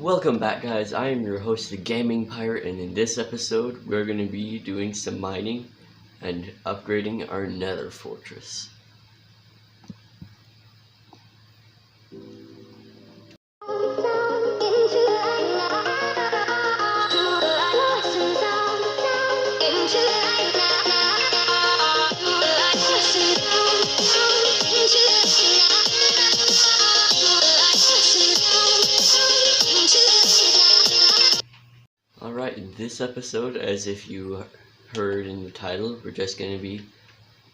Welcome back, guys. I am your host, the Gaming Pirate, and in this episode, we're going to be doing some mining and upgrading our nether fortress. Alright, in this episode, as if you heard in the title, we're just going to be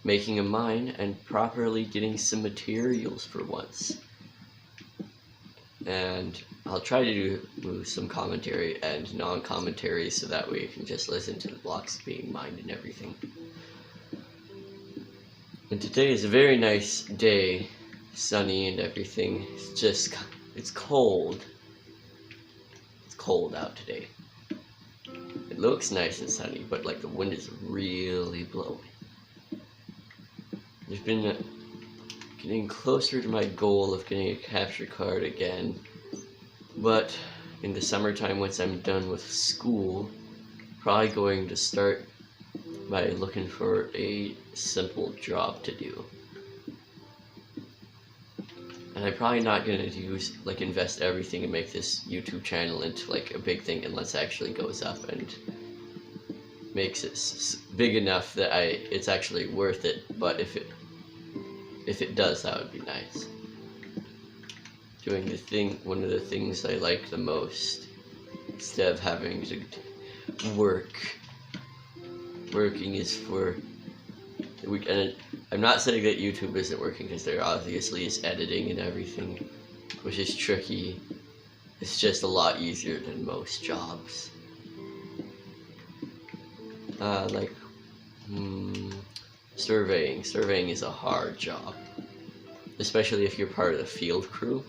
making a mine and properly getting some materials for once. And I'll try to do some commentary and non-commentary so that way you can just listen to the blocks being mined and everything. And today is a very nice day, sunny and everything. It's cold. It's cold out today. It looks nice and sunny, but like the wind is really blowing. I've been getting closer to my goal of getting a capture card again, but in the summertime, once I'm done with school, probably going to start by looking for a simple job to do. And I'm probably not going to invest everything and make this YouTube channel into like a big thing unless it actually goes up and makes it big enough that it's actually worth it. But if it does, that would be nice. Doing one of the things I like the most, instead of having to work. Working is for the week, and I'm not saying that YouTube isn't working, because there obviously is editing and everything, which is tricky. It's just a lot easier than most jobs. Surveying. Surveying is a hard job, especially if you're part of the field crew.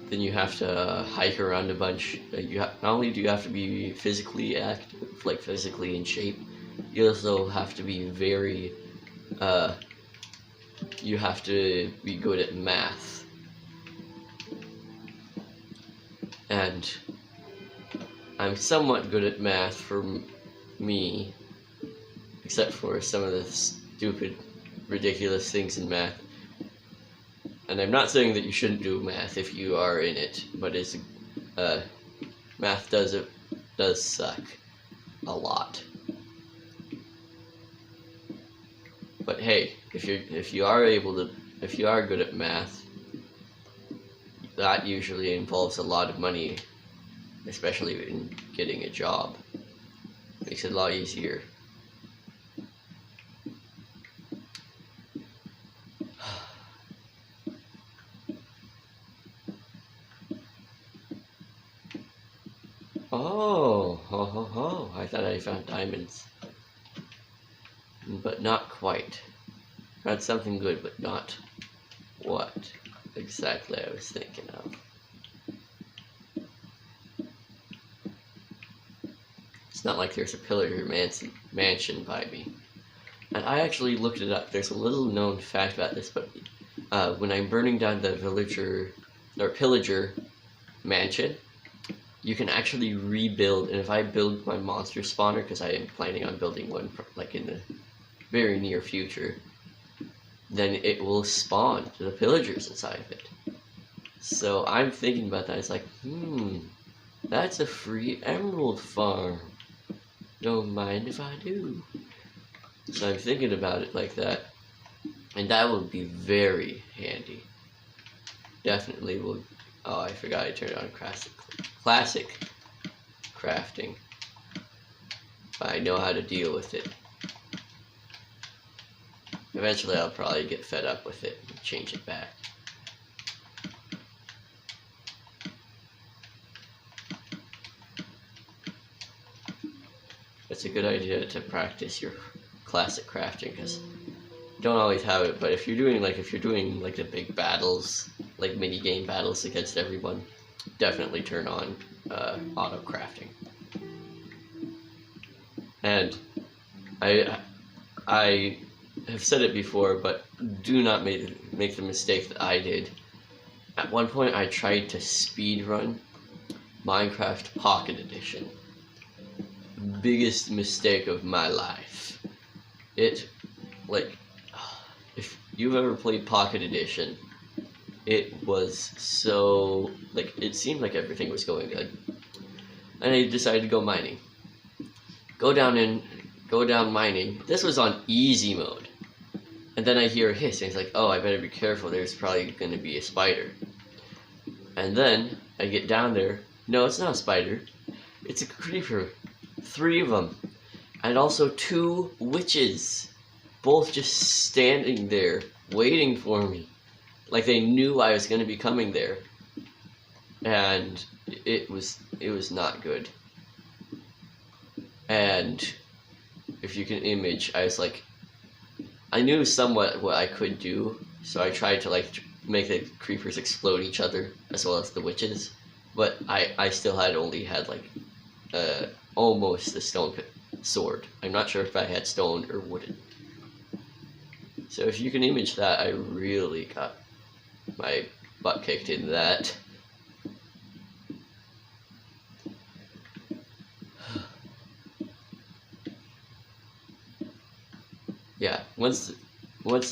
Then you have to hike around a bunch. Not only do you have to be physically active, like physically in shape, you also have to be very, you have to be good at math. And I'm somewhat good at math for me, except for some of the stupid, ridiculous things in math. And I'm not saying that you shouldn't do math if you are in it, but math does suck a lot. But hey, if you are good at math, that usually involves a lot of money, especially in getting a job. Makes it a lot easier. Oh, I thought I found diamonds. But not quite. Found something good, but not what exactly I was thinking of. It's not like there's a pillager mansion by me. And I actually looked it up. There's a little known fact about this, but when I'm burning down the pillager mansion, you can actually rebuild. And if I build my monster spawner, because I am planning on building one like in the very near future, then it will spawn the pillagers inside of it. So I'm thinking about that. It's like, that's a free emerald farm. Don't mind if I do. So I'm thinking about it like that, and that would be very handy. Definitely will. Oh, I forgot I turned on classic crafting. But I know how to deal with it. Eventually I'll probably get fed up with it and change it back. It's a good idea to practice your classic crafting, because you don't always have it, but if you're doing the big battles, like mini game battles against everyone, definitely turn on auto crafting. And I have said it before, but do not make the mistake that I did. At one point I tried to speed run Minecraft Pocket Edition. Biggest mistake of my life. It, like, if you've ever played Pocket Edition, it was so, like, it seemed like everything was going good. And I decided to go mining. Go down mining. This was on easy mode. And then I hear a hiss, and it's like, oh, I better be careful, there's probably going to be a spider. And then I get down there. No, it's not a spider. It's a creeper. 3 of them. And also 2 witches. Both just standing there, waiting for me. Like they knew I was going to be coming there. And it was not good. And if you can image, I was like, I knew somewhat what I could do, so I tried to like make the creepers explode each other as well as the witches, but I still only had like almost a stone sword. I'm not sure if I had stone or wooden. So if you can image that, I really got my butt kicked in that. Yeah, once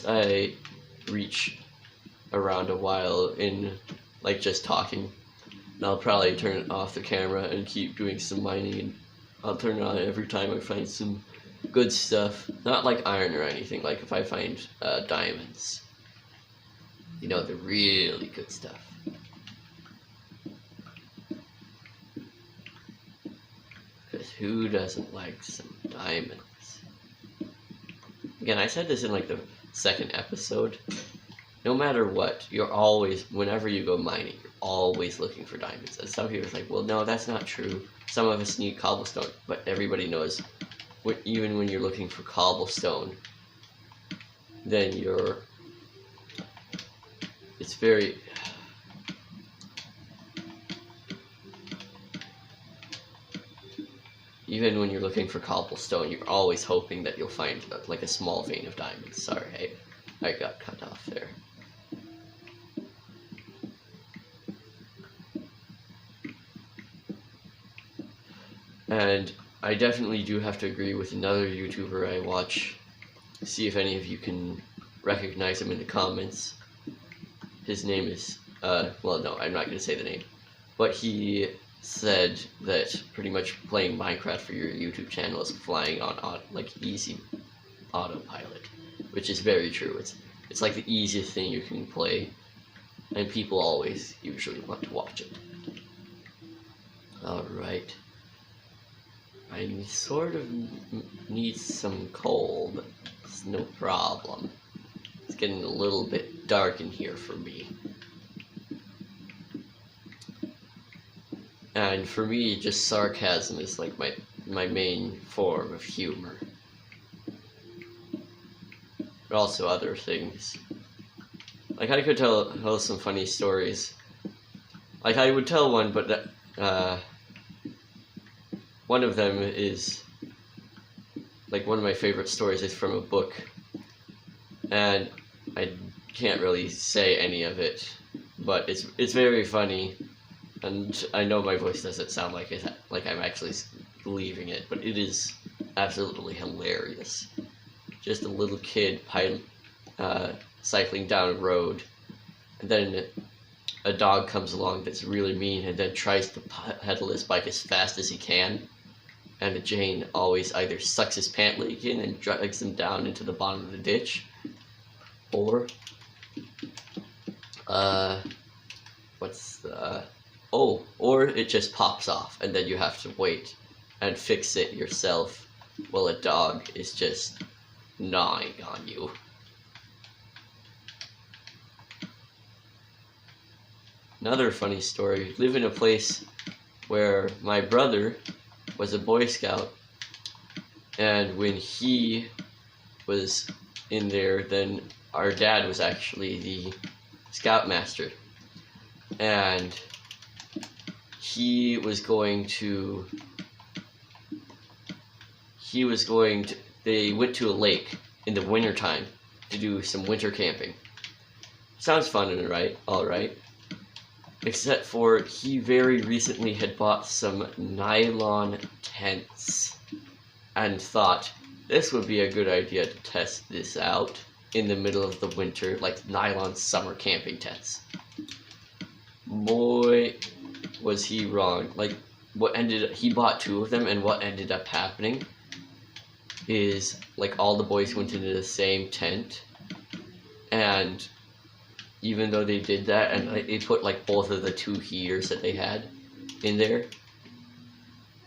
I reach around a while in like just talking, I'll probably turn off the camera and keep doing some mining, and I'll turn it on every time I find some good stuff. Not like iron or anything, like if I find diamonds. You know, the really good stuff. Because who doesn't like some diamonds? Again, I said this in like the 2nd episode. No matter what, you're always, whenever you go mining, you're always looking for diamonds. And some people are like, well, no, that's not true. Some of us need cobblestone. But everybody knows, even when you're looking for cobblestone, then it's very... Even when you're looking for cobblestone, you're always hoping that you'll find like a small vein of diamonds. Sorry, I got cut off there. And I definitely do have to agree with another YouTuber I watch. See if any of you can recognize him in the comments. His name is, well, no, I'm not going to say the name. But he said that pretty much playing Minecraft for your YouTube channel is flying on like easy autopilot, which is very true. It's like the easiest thing you can play, and people always usually want to watch it. Alright. I sort of need some coal, but it's no problem. It's getting a little bit dark in here for me. And for me, just sarcasm is like my main form of humor. But also other things. Like I could tell some funny stories. Like I would tell one, but one of them is like one of my favorite stories is from a book, and I can't really say any of it, but it's very funny. And I know my voice doesn't sound like I'm actually believing it, but it is absolutely hilarious. Just a little kid cycling down a road, and then a dog comes along that's really mean and then tries to pedal his bike as fast as he can, and Jane always either sucks his pant leg in and drags him down into the bottom of the ditch, or or it just pops off, and then you have to wait and fix it yourself while a dog is just gnawing on you. Another funny story, live in a place where my brother was a Boy Scout, and when he was in there, then our dad was actually the Scoutmaster, and they went to a lake in the wintertime to do some winter camping. Sounds fun, right? Alright. except for he very recently had bought some nylon tents and thought this would be a good idea to test this out in the middle of the winter, like nylon summer camping tents. Boy, was he wrong. Like, he bought 2 of them, and what ended up happening is, like, all the boys went into the same tent, and even though they did that, and they put, like, both of the 2 heaters that they had in there,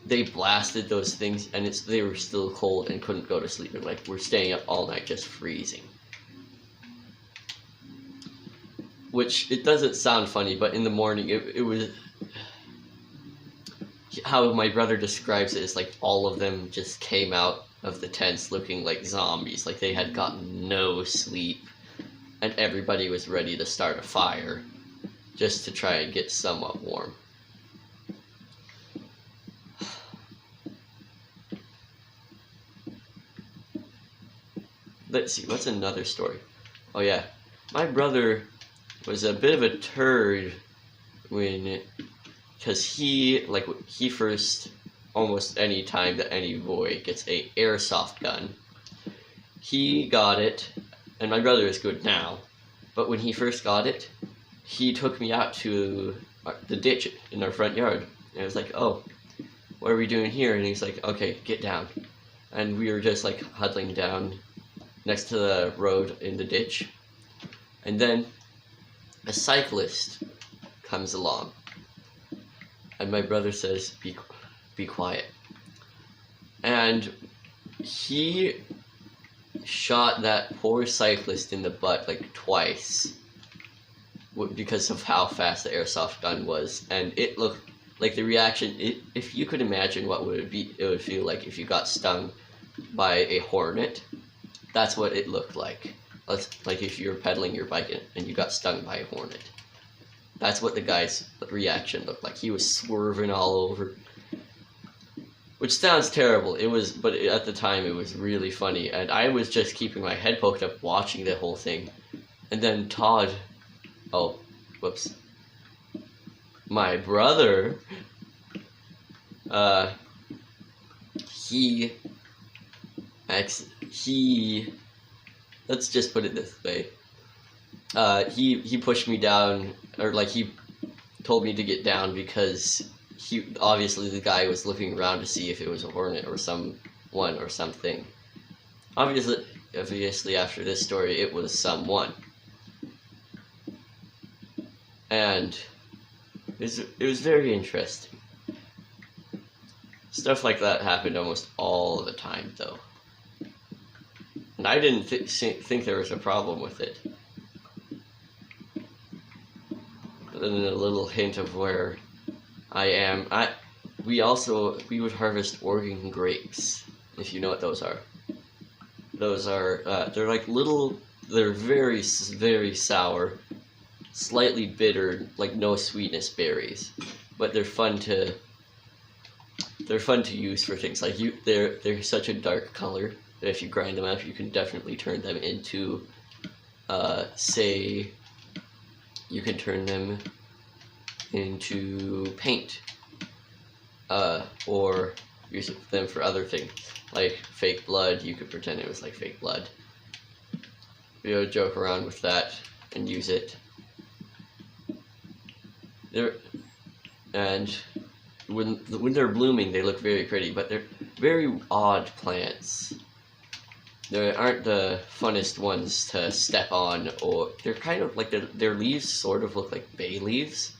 they blasted those things, and they were still cold and couldn't go to sleep. And, like, we're staying up all night just freezing. Which, it doesn't sound funny, but in the morning, it was... How my brother describes it is like all of them just came out of the tents looking like zombies, like they had gotten no sleep, and everybody was ready to start a fire just to try and get somewhat warm. Let's see, what's another story? Oh yeah, my brother was a bit of a turd because he first, almost any time that any boy gets a airsoft gun, he got it, and my brother is good now, but when he first got it, he took me out to the ditch in our front yard, and I was like, oh, what are we doing here? And he's like, okay, get down. And we were just like huddling down next to the road in the ditch, and then a cyclist comes along. And my brother says, be quiet. And he shot that poor cyclist in the butt like twice because of how fast the airsoft gun was. And it looked like the reaction, if you could imagine what it would feel like if you got stung by a hornet, that's what it looked like. Like if you were pedaling your bike and you got stung by a hornet. That's what the guy's reaction looked like. He was swerving all over. Which sounds terrible. But at the time it was really funny. And I was just keeping my head poked up watching the whole thing. And then Todd, my brother, let's just put it this way. He pushed me down, or like he told me to get down because obviously the guy was looking around to see if it was a hornet or someone or something. Obviously after this story it was someone. And it was very interesting. Stuff like that happened almost all the time though. And I didn't think there was a problem with it. And a little hint of where I am. We would harvest Oregon grapes, if you know what those are. Those are they're like they're very very sour, slightly bitter, like no sweetness berries, but they're fun to use for things like they're such a dark color that if you grind them up, you can definitely turn them into you can turn them into paint, or use them for other things, like fake blood. You could pretend it was like fake blood. We would joke around with that and use it. And when they're blooming, they look very pretty, but they're very odd plants. They aren't the funnest ones to step on, or they're kind of like their leaves sort of look like bay leaves.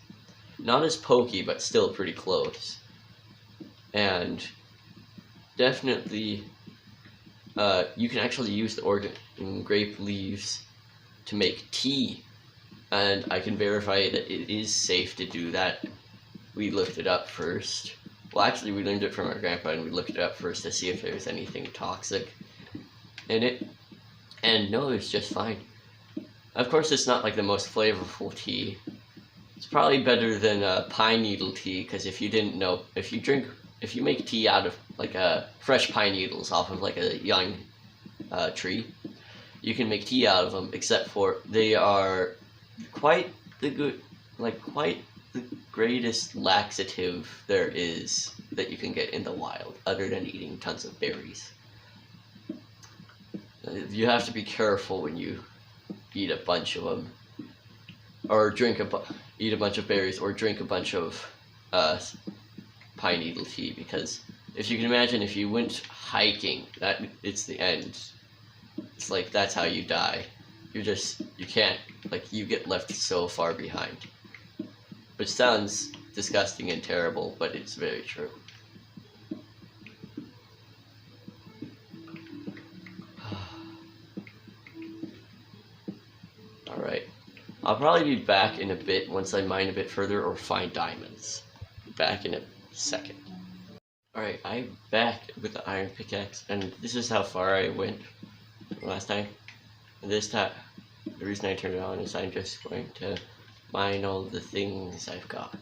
Not as pokey, but still pretty close. And definitely, you can actually use the Oregon grape leaves to make tea. And I can verify that it is safe to do that. We looked it up first. Well, actually, we learned it from our grandpa, and we looked it up first to see if there was anything toxic in it. And no, it's just fine. Of course, it's not like the most flavorful tea. It's probably better than pine needle tea, because if you didn't know, if you make tea out of like fresh pine needles off of like a young tree, you can make tea out of them, except for they are quite the greatest laxative there is that you can get in the wild, other than eating tons of berries. You have to be careful when you eat a bunch of them, or eat a bunch of berries, or drink a bunch of pine needle tea, because if you can imagine, if you went hiking, it's the end. It's like that's how you die. You can't, like, you get left so far behind. Which sounds disgusting and terrible, but it's very true. Alright. I'll probably be back in a bit once I mine a bit further or find diamonds. Back in a second. Alright, I'm back with the iron pickaxe, and this is how far I went last time. And this time, the reason I turned it on is I'm just going to mine all the things I've got.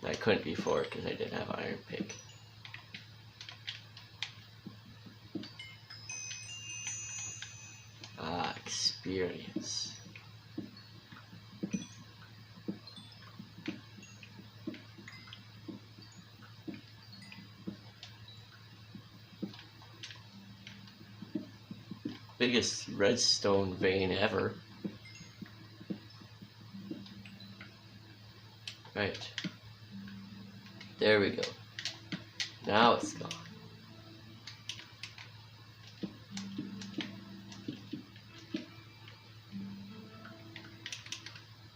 I couldn't before because I didn't have iron pick. Experience. Biggest redstone vein ever. Right. There we go. Now it's gone.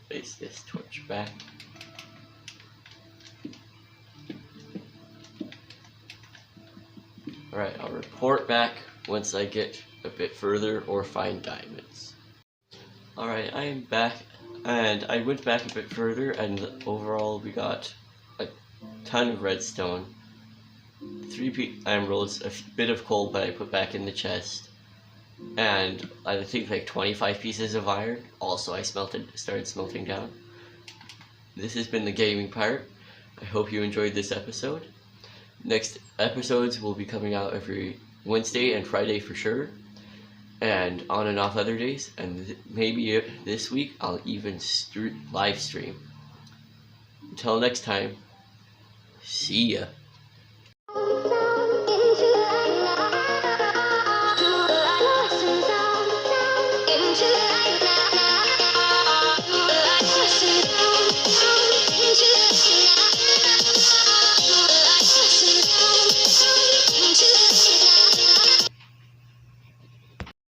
Place this torch back. Alright, I'll report back once I get a bit further or find diamonds. Alright, I am back, and I went back a bit further, and overall we got a ton of redstone, 3 emeralds, a bit of coal but I put back in the chest, and I think like 25 pieces of iron. Also I started smelting down. This has been the gaming part. I hope you enjoyed this episode. Next episodes will be coming out every Wednesday and Friday for sure, and on and off other days, and maybe this week I'll even live stream. Until next time, see ya.